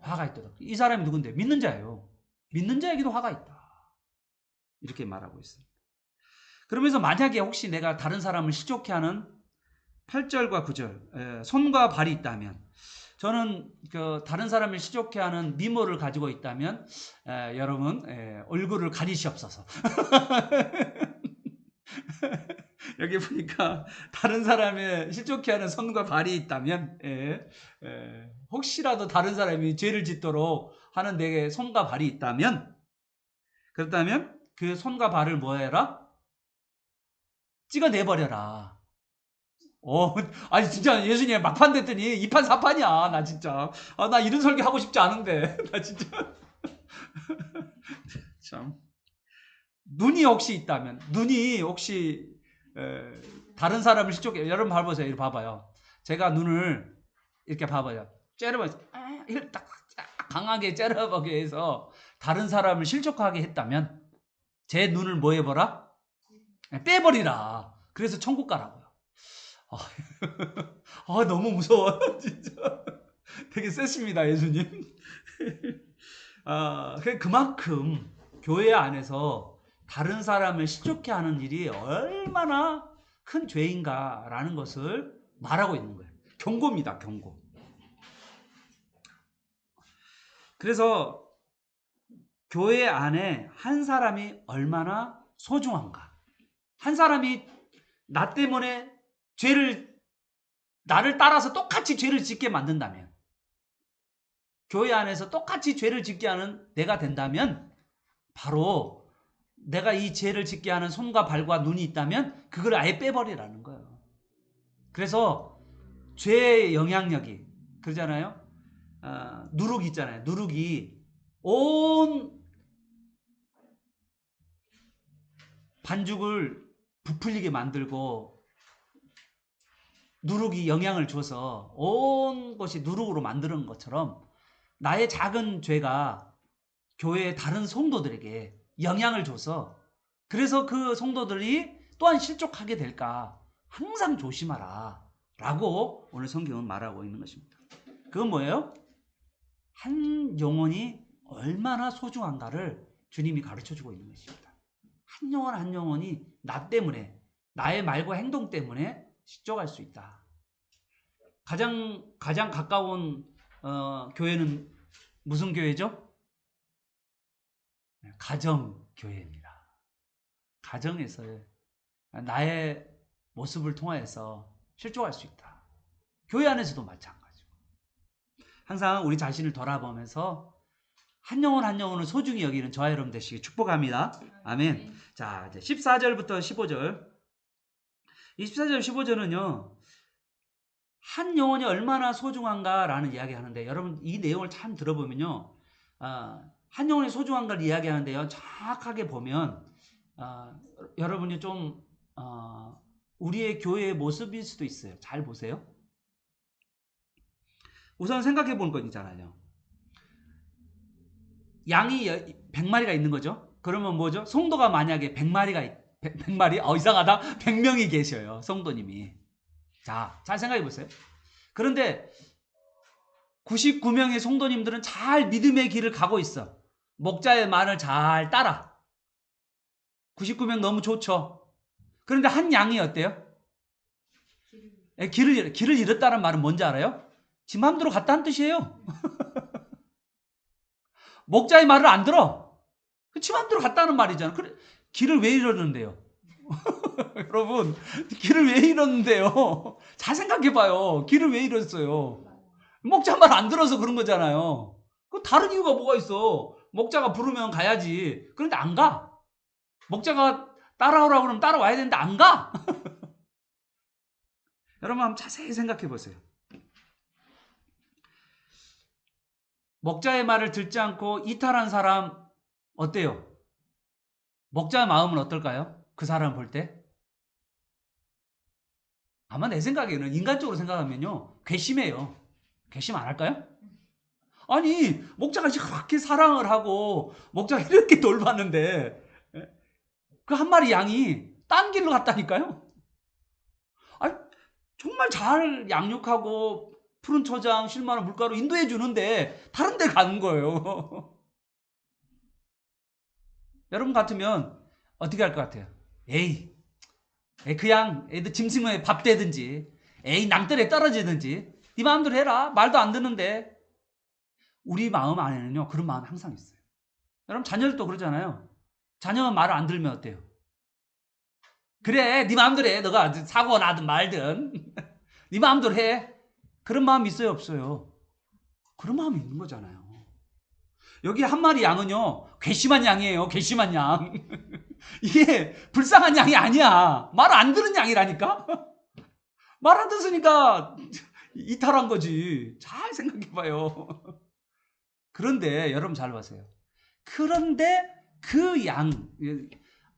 화가 있도다. 이 사람이 누군데? 믿는 자예요. 믿는 자에게도 화가 있다. 이렇게 말하고 있습니다. 그러면서 만약에 혹시 내가 다른 사람을 실족해 하는 8절과 9절 손과 발이 있다면, 저는 그 다른 사람을 실족해 하는 미모를 가지고 있다면 여러분 얼굴을 가리시옵소서. 여기 보니까 다른 사람의 실족해 하는 손과 발이 있다면 혹시라도 다른 사람이 죄를 짓도록 하는 내게 손과 발이 있다면, 그렇다면 그 손과 발을 뭐 해라? 찍어내버려라. 아니 진짜 예수님 막판 됐더니 2판 4판이야. 나 진짜 나 이런 설교 하고 싶지 않은데 나 진짜 참. 눈이 혹시 있다면, 눈이 혹시 다른 사람을 실족해, 여러분 봐보세요. 이렇게 봐봐요. 제가 눈을 이렇게 봐봐요. 째려봐서 이걸 딱 강하게 째려보게 해서 다른 사람을 실족하게 했다면 제 눈을 뭐 해보라? 빼버리라. 그래서 천국 가라고요. 너무 무서워. 진짜 되게 세십니다, 예수님. 그만큼 교회 안에서 다른 사람을 실족해 하는 일이 얼마나 큰 죄인가라는 것을 말하고 있는 거예요. 경고입니다, 경고. 그래서 교회 안에 한 사람이 얼마나 소중한가. 한 사람이 나 때문에 나를 따라서 똑같이 죄를 짓게 만든다면, 교회 안에서 똑같이 죄를 짓게 하는 내가 된다면 바로 내가 이 죄를 짓게 하는 손과 발과 눈이 있다면 그걸 아예 빼버리라는 거예요. 그래서 죄의 영향력이 그러잖아요. 누룩이 있잖아요. 누룩이 온 반죽을 부풀리게 만들고 누룩이 영향을 줘서 온 것이 누룩으로 만드는 것처럼 나의 작은 죄가 교회의 다른 성도들에게 영향을 줘서 그래서 그 성도들이 또한 실족하게 될까 항상 조심하라 라고 오늘 성경은 말하고 있는 것입니다. 그건 뭐예요? 한 영혼이 얼마나 소중한가를 주님이 가르쳐주고 있는 것입니다. 한 영혼 한 영혼이 나 때문에 나의 말과 행동 때문에 실족할 수 있다. 가장 가까운 교회는 무슨 교회죠? 가정교회입니다. 가정에서 나의 모습을 통하여서 실족할 수 있다. 교회 안에서도 마찬가지고 항상 우리 자신을 돌아보면서 한 영혼 한 영혼을 소중히 여기는 저와 여러분 되시길 축복합니다. 아멘. 자, 이제 14절부터 15절. 이 14절 15절은요. 한 영혼이 얼마나 소중한가라는 이야기 하는데 여러분 이 내용을 참 들어보면요. 한 영혼이 소중한 걸 이야기하는데요. 정확하게 보면 여러분이 좀 우리의 교회의 모습일 수도 있어요. 잘 보세요. 우선 생각해 볼 건 있잖아요. 양이 100마리가 있는 거죠. 그러면 뭐죠? 성도가 만약에 100마리? 이상하다. 100명이 계셔요. 성도님이. 자, 잘 생각해 보세요. 그런데 99명의 성도님들은 잘 믿음의 길을 가고 있어. 목자의 말을 잘 따라. 99명 너무 좋죠. 그런데 한 양이 어때요? 길을 잃었다는 말은 뭔지 알아요? 지 마음대로 갔다는 뜻이에요. 목자의 말을 안 들어. 지 마음대로 갔다는 말이잖아. 그래, 길을 왜 잃었는데요? 여러분, 길을 왜 잃었는데요? 잘 생각해봐요. 길을 왜 잃었어요? 목자 말 안 들어서 그런 거잖아요. 그 다른 이유가 뭐가 있어? 목자가 부르면 가야지. 그런데 안 가. 목자가 따라오라고 그러면 따라와야 되는데 안 가. 여러분 한번 자세히 생각해 보세요. 목자의 말을 듣지 않고 이탈한 사람 어때요? 목자의 마음은 어떨까요? 그 사람 볼 때? 아마 내 생각에는 인간적으로 생각하면요. 괘씸해요. 괘씸 안 할까요? 아니 목자가 그렇게 사랑을 하고 목자가 이렇게 돌봤는데 그 한 마리 양이 딴 길로 갔다니까요. 아니, 정말 잘 양육하고 푸른 초장, 실마리 물가로 인도해 주는데 다른 데 가는 거예요. 여러분 같으면 어떻게 할 것 같아요? 에이 그냥 애들 짐승에 밥 대든지 에이 남들에 떨어지든지 네 마음대로 해라. 말도 안 듣는데. 우리 마음 안에는요 그런 마음이 항상 있어요. 여러분 자녀들도 그러잖아요. 자녀가 말을 안 들으면 어때요? 그래 네 마음대로 해. 너가 사고가 나든 말든 네 마음대로 해. 그런 마음이 있어요 없어요? 그런 마음이 있는 거잖아요. 여기 한 마리 양은요 괘씸한 양이에요. 괘씸한 양. 이게 불쌍한 양이 아니야. 말 안 듣는 양이라니까. 말 안 듣으니까 이탈한 거지. 잘 생각해봐요. 그런데 여러분 잘 보세요. 그런데 그 양,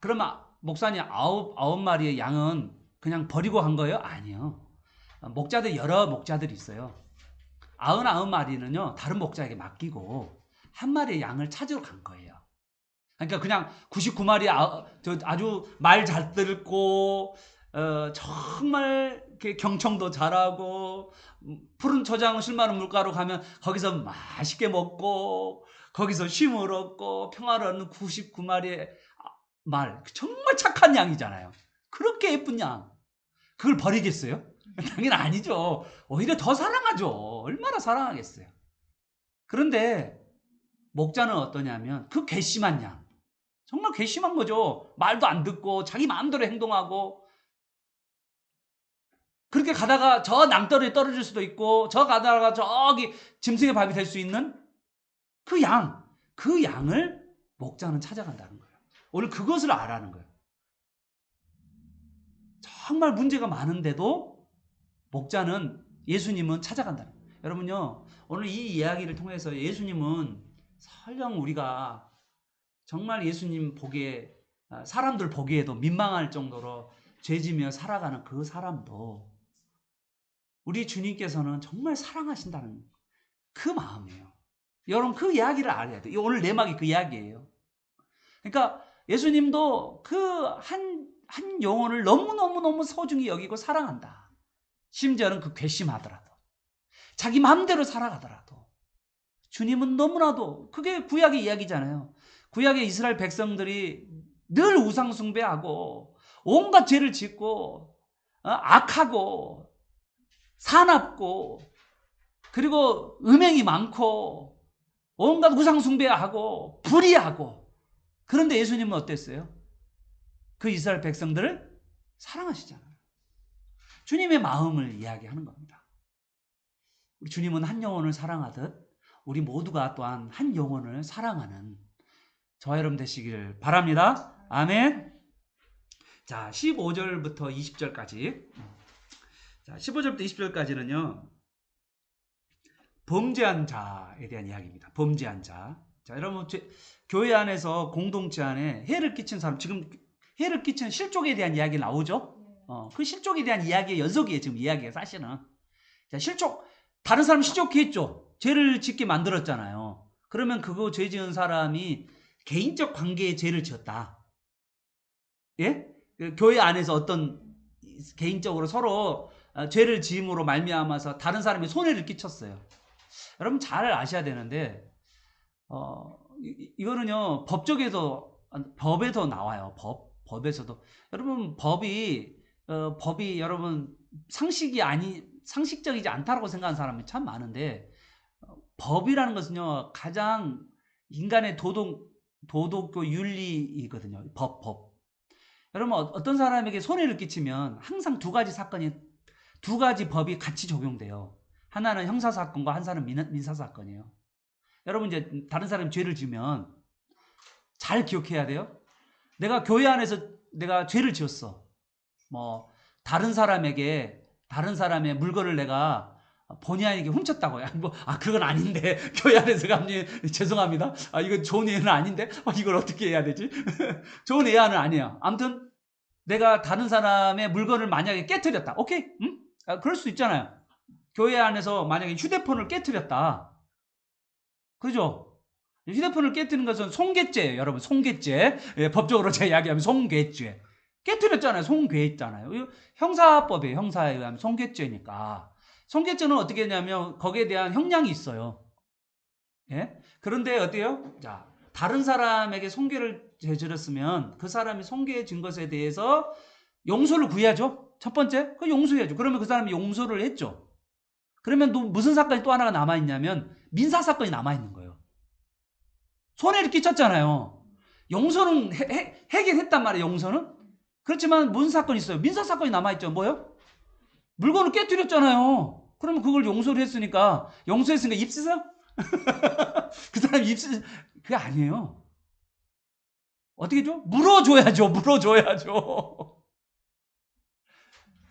그러면 목사님 아홉 마리의 양은 그냥 버리고 간 거예요? 아니요. 목자들 여러 목자들이 있어요. 99마리는요 다른 목자에게 맡기고 한 마리의 양을 찾으러 간 거예요. 그러니까 그냥 99마리 아주 말 잘 듣고 정말 경청도 잘하고 푸른 초장 실마리 물가로 가면 거기서 맛있게 먹고 거기서 쉼을 얻고 평화를 얻는 99마리의 말 정말 착한 양이잖아요. 그렇게 예쁜 양 그걸 버리겠어요? 당연히 아니죠. 오히려 더 사랑하죠. 얼마나 사랑하겠어요. 그런데 목자는 어떠냐면 그 괘씸한 양 정말 괘씸한 거죠. 말도 안 듣고 자기 마음대로 행동하고 그렇게 가다가 저 낭떠러에 떨어질 수도 있고 저 가다가 저기 짐승의 밥이 될 수 있는 그 양을 목자는 찾아간다는 거예요. 오늘 그것을 알아는 거예요. 정말 문제가 많은데도 목자는, 예수님은 찾아간다는 거예요. 여러분요, 오늘 이 이야기를 통해서 예수님은 설령 우리가 정말 예수님 보기에, 사람들 보기에도 민망할 정도로 죄지며 살아가는 그 사람도 우리 주님께서는 정말 사랑하신다는 그 마음이에요. 여러분, 그 이야기를 알아야 돼요. 오늘 내막이 그 이야기예요. 그러니까 예수님도 그 한 영혼을 너무너무너무 소중히 여기고 사랑한다. 심지어는 그 괘씸하더라도, 자기 마음대로 살아가더라도 주님은 너무나도, 그게 구약의 이야기잖아요. 구약의 이스라엘 백성들이 늘 우상 숭배하고 온갖 죄를 짓고 악하고 사납고 그리고 음행이 많고 온갖 우상 숭배하고 불의하고, 그런데 예수님은 어땠어요? 그 이스라엘 백성들을 사랑하시잖아요. 주님의 마음을 이야기하는 겁니다. 우리 주님은 한 영혼을 사랑하듯 우리 모두가 또한 한 영혼을 사랑하는 저와 여러분 되시길 바랍니다. 아멘. 자, 15절부터 20절까지. 자, 15절부터 20절까지는요, 범죄한 자에 대한 이야기입니다. 범죄한 자. 자, 여러분, 교회 안에서 공동체 안에 해를 끼친 사람, 지금 해를 끼치는 실족에 대한 이야기 나오죠? 그 실족에 대한 이야기의 연속이에요, 지금 이야기가 사실은. 자, 실족, 다른 사람 실족했죠. 죄를 짓게 만들었잖아요. 그러면 그거 죄 지은 사람이 개인적 관계에 죄를 지었다. 예? 교회 안에서 어떤 개인적으로 서로 죄를 지음으로 말미암아서 다른 사람이 손해를 끼쳤어요. 여러분 잘 아셔야 되는데, 이거는요, 법에도 나와요. 법에서도. 여러분, 법이 여러분 상식적이지 않다라고 생각하는 사람이 참 많은데, 법이라는 것은요, 가장 인간의 도덕과 윤리이거든요. 법. 여러분, 어떤 사람에게 손해를 끼치면 항상 두 가지 법이 같이 적용돼요. 하나는 형사사건과 하나는 민사사건이에요. 여러분, 이제 다른 사람이 죄를 지으면 잘 기억해야 돼요. 내가 교회 안에서 내가 죄를 지었어. 뭐 다른 사람의 물건을 내가 본의 아니게 훔쳤다고. 그건 아닌데. 교회 안에서 감독님 죄송합니다. 이건 좋은 예는 아닌데. 이걸 어떻게 해야 되지? 좋은 예는 아니에요. 아무튼 내가 다른 사람의 물건을 만약에 깨트렸다. 오케이? 응? 그럴 수 있잖아요. 교회 안에서 만약에 휴대폰을 깨트렸다. 그죠? 휴대폰을 깨뜨리는 것은 손괴죄예요, 여러분. 손괴죄. 예, 법적으로 제가 이야기하면 손괴죄. 깨뜨렸잖아요. 손괴했잖아요. 형사법이에요. 형사에 의하면 손괴죄니까. 손괴죄는 어떻게 했냐면 거기에 대한 형량이 있어요. 예? 그런데 어때요? 자, 다른 사람에게 손괴를 저질렀으면 그 사람이 손괴진 것에 대해서 용서를 구해야죠. 첫 번째, 그 용서해야죠. 그러면 그 사람이 용서를 했죠. 그러면 또 무슨 사건이 또 하나가 남아있냐면 민사사건이 남아있는 거예요. 손해를 끼쳤잖아요. 용서는 해결했단 말이에요. 용서는. 그렇지만 무슨 사건이 있어요? 민사사건이 남아있죠. 뭐요? 물건을 깨뜨렸잖아요. 그러면 그걸 용서를 했으니까 입시서? 그 사람 그게 아니에요. 어떻게 죠? 물어줘야죠.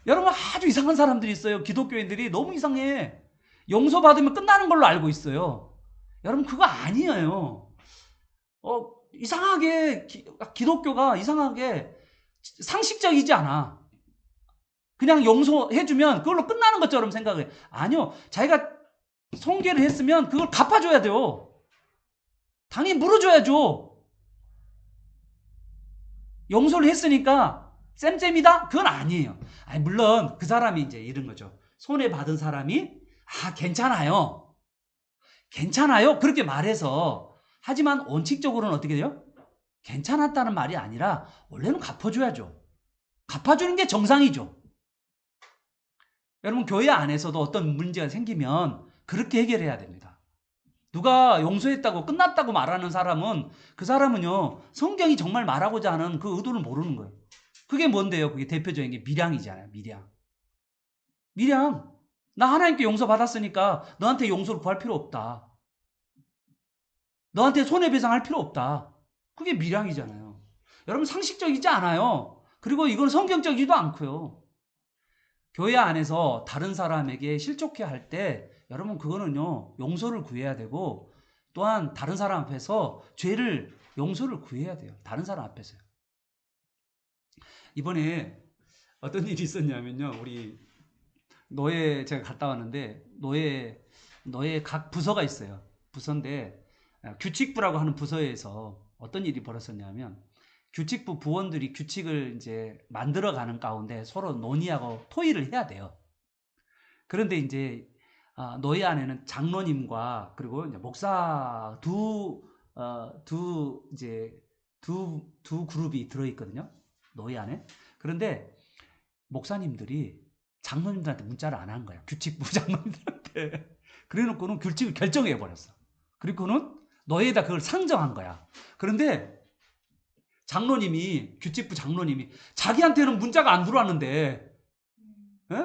여러분, 아주 이상한 사람들이 있어요. 기독교인들이 너무 이상해. 용서받으면 끝나는 걸로 알고 있어요. 여러분, 그거 아니에요. 이상하게 기독교가 이상하게 상식적이지 않아. 그냥 용서해주면 그걸로 끝나는 것처럼 생각을 해. 아니요. 자기가 손괴를 했으면 그걸 갚아줘야 돼요. 당연히 물어줘야죠. 용서를 했으니까 쌤쌤이다? 그건 아니에요. 물론 그 사람이 이제 이런 거죠. 손해받은 사람이 괜찮아요. 그렇게 말해서, 하지만 원칙적으로는 어떻게 돼요? 괜찮았다는 말이 아니라 원래는 갚아줘야죠. 갚아주는 게 정상이죠. 여러분, 교회 안에서도 어떤 문제가 생기면 그렇게 해결해야 됩니다. 누가 용서했다고 끝났다고 말하는 사람은, 그 사람은요, 성경이 정말 말하고자 하는 그 의도를 모르는 거예요. 그게 뭔데요? 그게 대표적인 게 밀양이잖아요. 밀양. 나 하나님께 용서받았으니까 너한테 용서를 구할 필요 없다. 너한테 손해배상할 필요 없다. 그게 밀양이잖아요. 여러분 상식적이지 않아요. 그리고 이건 성경적이지도 않고요. 교회 안에서 다른 사람에게 실족해 할 때 여러분 그거는요 용서를 구해야 되고 또한 다른 사람 앞에서 죄를 용서를 구해야 돼요. 다른 사람 앞에서요. 이번에 어떤 일이 있었냐면요. 우리 노예 제가 갔다 왔는데 노예 각 부서가 있어요. 부서인데 규칙부라고 하는 부서에서 어떤 일이 벌어졌냐면 규칙부 부원들이 규칙을 이제 만들어가는 가운데 서로 논의하고 토의를 해야 돼요. 그런데 이제 노예 안에는 장로님과 그리고 이제 목사 두 그룹이 들어있거든요. 노예 안에. 그런데 목사님들이 장로님들한테 문자를 안 한 거야. 규칙부 장로님들한테. 그래 놓고는 규칙을 결정해 버렸어. 그리고는 너에다 그걸 상정한 거야. 그런데 규칙부 장로님이 자기한테는 문자가 안 들어왔는데, 에?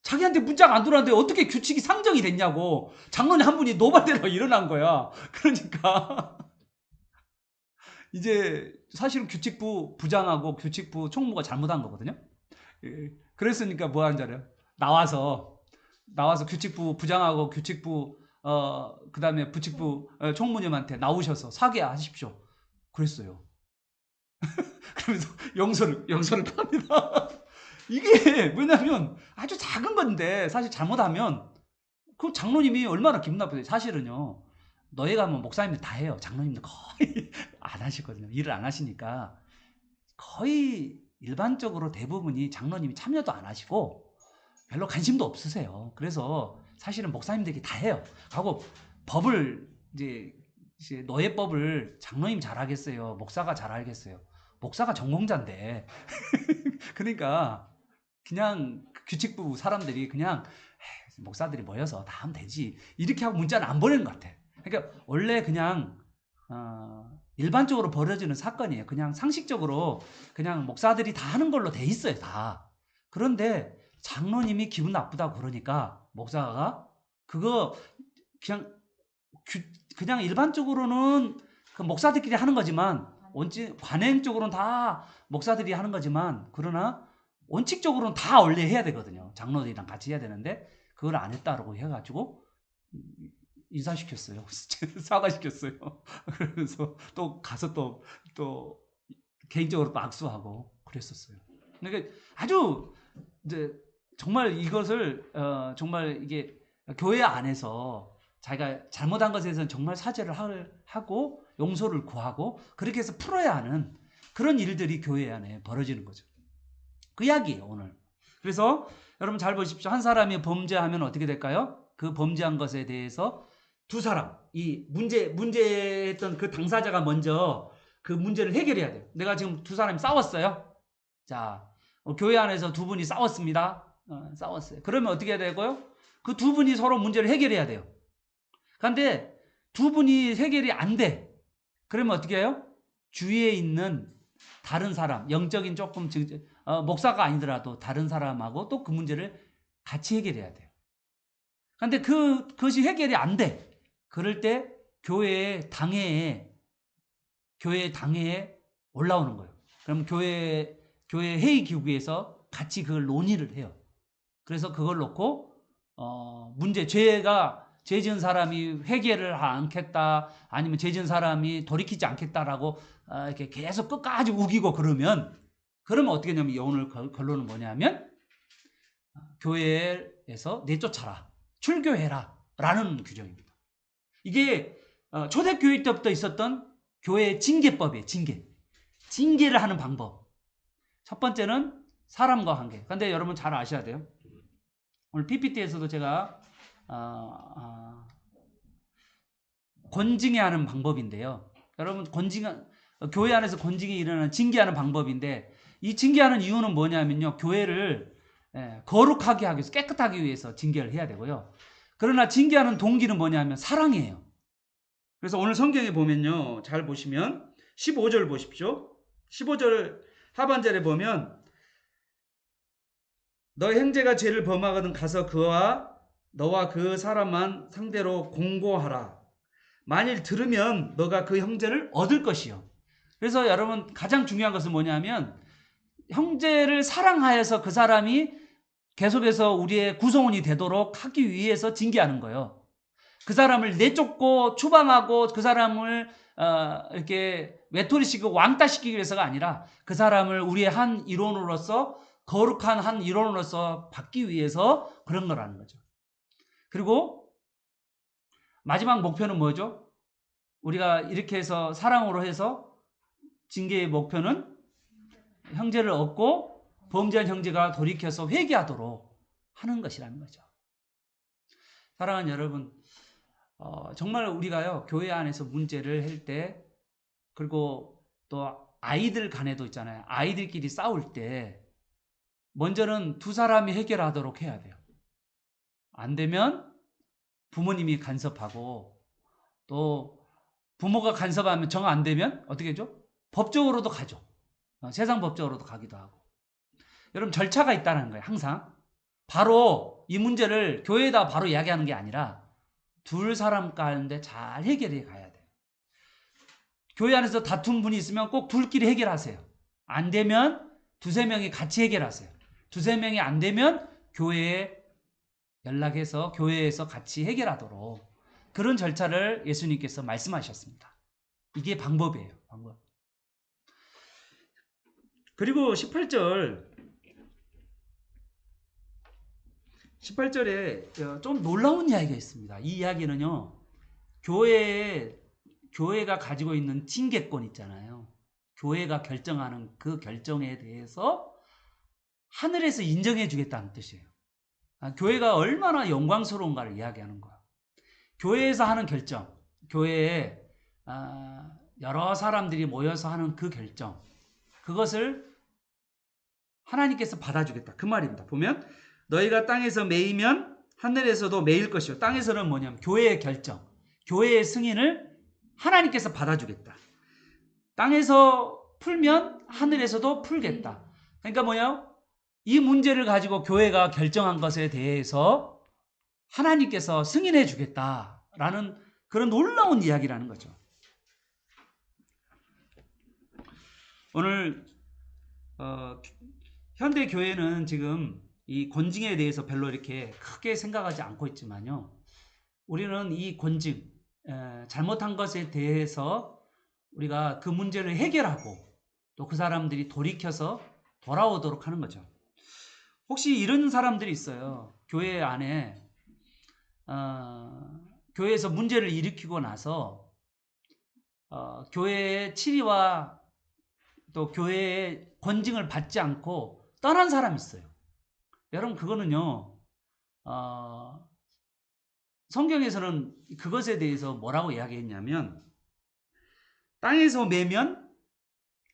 자기한테 문자가 안 들어왔는데 어떻게 규칙이 상정이 됐냐고 장로님 한 분이 노발대로 일어난 거야. 그러니까 이제 사실은 규칙부 부장하고 규칙부 총무가 잘못한 거거든요. 그랬으니까 뭐 하는 줄 알아요? 나와서 규칙부 부장하고 규칙부 그다음에 부칙부 총무님한테 나오셔서 사죄하십시오. 그랬어요. 그러면서 용서를 합니다. 이게 뭐냐면 아주 작은 건데 사실 잘못하면 그 장로님이 얼마나 기분 나쁘세요. 사실은요. 너희가 뭐 목사님들 다 해요. 장로님들 거의 안 하시거든요. 일을 안 하시니까 거의 일반적으로 대부분이 장로님이 참여도 안 하시고 별로 관심도 없으세요. 그래서 사실은 목사님들이 다 해요. 하고 법을 이제 노예법을 장로님 잘 하겠어요. 목사가 잘 알겠어요. 목사가 전공자인데 그러니까 그냥 규칙부 사람들이 그냥 목사들이 모여서 다 하면 되지 이렇게 하고 문자를 안 보내는 것 같아. 그러니까 원래 그냥 일반적으로 벌어지는 사건이에요. 그냥 상식적으로 그냥 목사들이 다 하는 걸로 돼 있어요. 다. 그런데 장로님이 기분 나쁘다고 그러니까 목사가 그거 그냥 그냥 일반적으로는 그 목사들끼리 하는 거지만 관행적으로는 다 목사들이 하는 거지만 그러나 원칙적으로는 다 원래 해야 되거든요. 장로들이랑 같이 해야 되는데 그걸 안 했다라고 해가지고 인사시켰어요. 사과시켰어요. 그러면서 또 가서 또 개인적으로 또 악수하고 그랬었어요. 그러니까 아주 이제 정말 이것을 정말 이게 교회 안에서 자기가 잘못한 것에 대해서는 정말 사죄를 하고 용서를 구하고 그렇게 해서 풀어야 하는 그런 일들이 교회 안에 벌어지는 거죠. 그 이야기예요 오늘. 그래서 여러분 잘 보십시오. 한 사람이 범죄하면 어떻게 될까요? 그 범죄한 것에 대해서 두 사람 이 문제했던 그 당사자가 먼저 그 문제를 해결해야 돼요. 내가 지금 두 사람이 싸웠어요. 자 교회 안에서 두 분이 싸웠습니다. 싸웠어요. 그러면 어떻게 해야 되고요? 그 두 분이 서로 문제를 해결해야 돼요. 그런데 두 분이 해결이 안 돼. 그러면 어떻게 해요? 주위에 있는 다른 사람, 영적인 조금 목사가 아니더라도 다른 사람하고 또 그 문제를 같이 해결해야 돼요. 그런데 그것이 해결이 안 돼. 그럴 때 교회 당회에 올라오는 거예요. 그럼 교회 회의 기구에서 같이 그걸 논의를 해요. 그래서 그걸 놓고 죄 지은 사람이 회개를 않겠다 아니면 죄 지은 사람이 돌이키지 않겠다라고 이렇게 계속 끝까지 우기고 그러면 어떻게 되냐면 오늘 결론은 뭐냐면 교회에서 내쫓아라 출교해라 라는 규정입니다. 이게 초대교회 때부터 있었던 교회의 징계법이에요. 징계를 하는 방법. 첫 번째는 사람과 관계. 근데 여러분 잘 아셔야 돼요. 오늘 PPT에서도 제가 권징해 하는 방법인데요. 여러분 교회 안에서 권징이 일어나는 징계하는 방법인데 이 징계하는 이유는 뭐냐면요. 교회를 거룩하게 하기 위해서 깨끗하기 위해서 징계를 해야 되고요. 그러나 징계하는 동기는 뭐냐면 사랑이에요. 그래서 오늘 성경에 보면요. 잘 보시면 15절 보십시오. 15절 하반절에 보면 너 형제가 죄를 범하거든 가서 너와 그 사람만 상대로 공고하라. 만일 들으면 너가 그 형제를 얻을 것이요. 그래서 여러분 가장 중요한 것은 뭐냐면 형제를 사랑하여서 그 사람이 계속해서 우리의 구성원이 되도록 하기 위해서 징계하는 거예요. 그 사람을 내쫓고 추방하고 그 사람을 이렇게 외톨이시키고 왕따시키기 위해서가 아니라 그 사람을 우리의 한 일원으로서 거룩한 한 일원으로서 받기 위해서 그런 거라는 거죠. 그리고 마지막 목표는 뭐죠? 우리가 이렇게 해서 사랑으로 해서 징계의 목표는 형제를 얻고 범죄한 형제가 돌이켜서 회개하도록 하는 것이라는 거죠. 사랑하는 여러분, 정말 우리가요 교회 안에서 문제를 할 때, 그리고 또 아이들 간에도 있잖아요. 아이들끼리 싸울 때 먼저는 두 사람이 해결하도록 해야 돼요. 안 되면 부모님이 간섭하고, 또 부모가 간섭하면 정 안 되면 어떻게 하죠? 법적으로도 가죠. 세상 법적으로도 가기도 하고. 여러분 절차가 있다는 거예요. 항상 바로 이 문제를 교회에다 바로 이야기하는 게 아니라 둘 사람 가운데 잘 해결해 가야 돼요. 교회 안에서 다툰 분이 있으면 꼭 둘끼리 해결하세요. 안 되면 두세 명이 같이 해결하세요. 두세 명이 안 되면 교회에 연락해서 교회에서 같이 해결하도록, 그런 절차를 예수님께서 말씀하셨습니다. 이게 방법이에요. 방법. 그리고 18절에 좀 놀라운 이야기가 있습니다. 이 이야기는요, 교회가 가지고 있는 징계권 있잖아요. 교회가 결정하는 그 결정에 대해서 하늘에서 인정해 주겠다는 뜻이에요. 교회가 얼마나 영광스러운가를 이야기하는 거야. 교회에서 하는 결정, 교회에 여러 사람들이 모여서 하는 그 결정, 그것을 하나님께서 받아주겠다, 그 말입니다. 보면 너희가 땅에서 매이면 하늘에서도 매일 것이요. 땅에서는 뭐냐면 교회의 결정, 교회의 승인을 하나님께서 받아주겠다. 땅에서 풀면 하늘에서도 풀겠다. 그러니까 뭐냐? 이 문제를 가지고 교회가 결정한 것에 대해서 하나님께서 승인해 주겠다라는 그런 놀라운 이야기라는 거죠. 오늘 현대 교회는 지금 이 권징에 대해서 별로 이렇게 크게 생각하지 않고 있지만요, 우리는 이 권징, 잘못한 것에 대해서 우리가 그 문제를 해결하고 또 그 사람들이 돌이켜서 돌아오도록 하는 거죠. 혹시 이런 사람들이 있어요. 교회 안에 교회에서 문제를 일으키고 나서 교회의 치리와 또 교회의 권징을 받지 않고 떠난 사람이 있어요. 여러분 그거는요, 성경에서는 그것에 대해서 뭐라고 이야기했냐면, 땅에서 매면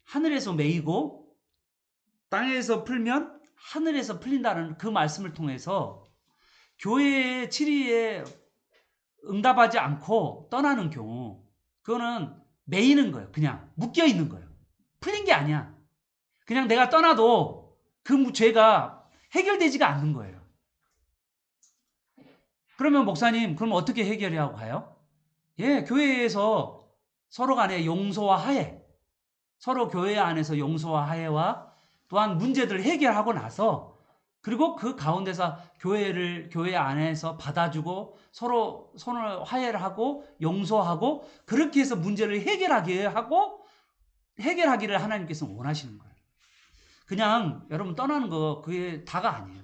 하늘에서 매이고 땅에서 풀면 하늘에서 풀린다는 그 말씀을 통해서 교회의 치리에 응답하지 않고 떠나는 경우, 그거는 매이는 거예요. 그냥 묶여 있는 거예요. 풀린 게 아니야. 그냥 내가 떠나도 그 죄가 해결되지가 않는 거예요. 그러면 목사님, 그럼 어떻게 해결하고 가요? 교회에서 서로 간에 용서와 화해, 서로 교회 안에서 용서와 화해와 또한 문제들을 해결하고 나서, 그리고 그 가운데서 교회 안에서 받아주고 서로 손을 화해를 하고 용서하고 그렇게 해서 문제를 해결하기를 하나님께서 원하시는 거예요. 그냥 여러분 떠나는 거 그게 다가 아니에요.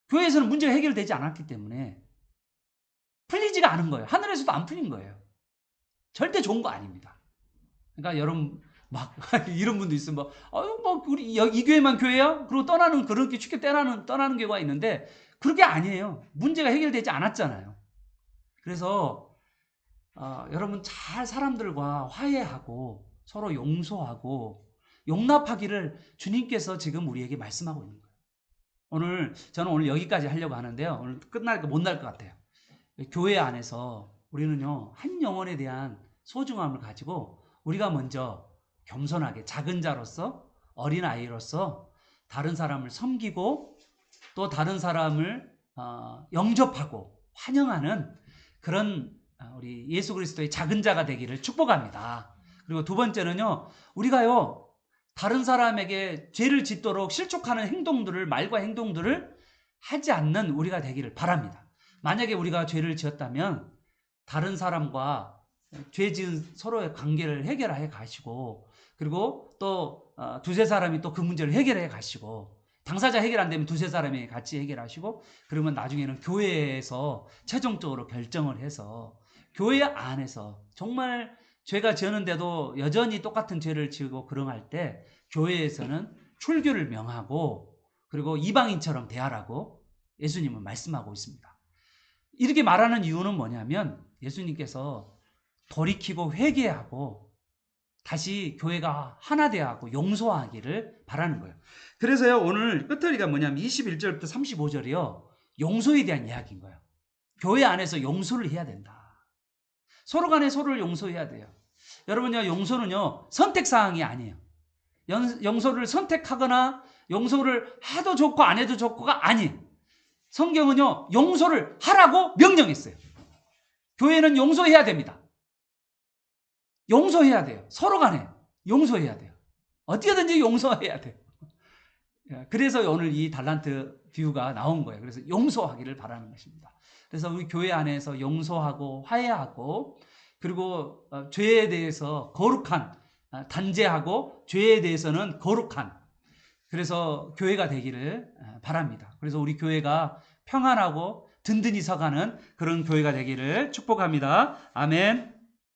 교회에서는 문제가 해결되지 않았기 때문에 풀리지가 않은 거예요. 하늘에서도 안 풀린 거예요. 절대 좋은 거 아닙니다. 그러니까 여러분 막 이런 분도 있으면 우리 이 교회만 교회야? 그리고 그렇게 쉽게 떠나는 경우가 있는데, 그렇게 아니에요. 문제가 해결되지 않았잖아요. 그래서 여러분 잘 사람들과 화해하고 서로 용서하고 용납하기를 주님께서 지금 우리에게 말씀하고 있는 거예요. 저는 오늘 여기까지 하려고 하는데요. 오늘 끝날까 못 날 것 같아요. 교회 안에서 우리는요, 한 영혼에 대한 소중함을 가지고 우리가 먼저 겸손하게 작은 자로서, 어린 아이로서 다른 사람을 섬기고 또 다른 사람을 영접하고 환영하는 그런 우리 예수 그리스도의 작은 자가 되기를 축복합니다. 그리고 두 번째는요, 우리가요, 다른 사람에게 죄를 짓도록 실족하는 행동들을, 말과 행동들을 하지 않는 우리가 되기를 바랍니다. 만약에 우리가 죄를 지었다면 다른 사람과 죄 지은 서로의 관계를 해결해 가시고, 그리고 또 두세 사람이 또 그 문제를 해결해 가시고, 당사자 해결 안 되면 두세 사람이 같이 해결하시고, 그러면 나중에는 교회에서 최종적으로 결정을 해서 교회 안에서 정말 죄가 지었는데도 여전히 똑같은 죄를 지고 그러할 때 교회에서는 출교를 명하고, 그리고 이방인처럼 대하라고 예수님은 말씀하고 있습니다. 이렇게 말하는 이유는 뭐냐면 예수님께서 돌이키고 회개하고 다시 교회가 하나 되어가고 용서하기를 바라는 거예요. 그래서요, 오늘 끝터리가 뭐냐면 21절부터 35절이요. 용서에 대한 이야기인 거예요. 교회 안에서 용서를 해야 된다. 서로 간에 서로를 용서해야 돼요. 여러분요, 용서는요, 선택사항이 아니에요. 용서를 선택하거나 용서를 해도 좋고 안 해도 좋고가 아니에요. 성경은요, 용서를 하라고 명령했어요. 교회는 용서해야 됩니다. 용서해야 돼요. 서로 간에 용서해야 돼요. 어떻게든지 용서해야 돼요. 그래서 오늘 이 달란트 뷰가 나온 거예요. 그래서 용서하기를 바라는 것입니다. 그래서 우리 교회 안에서 용서하고 화해하고, 그리고 죄에 대해서 거룩한, 단죄하고 죄에 대해서는 거룩한, 그래서 교회가 되기를 바랍니다. 그래서 우리 교회가 평안하고 든든히 서가는 그런 교회가 되기를 축복합니다. 아멘.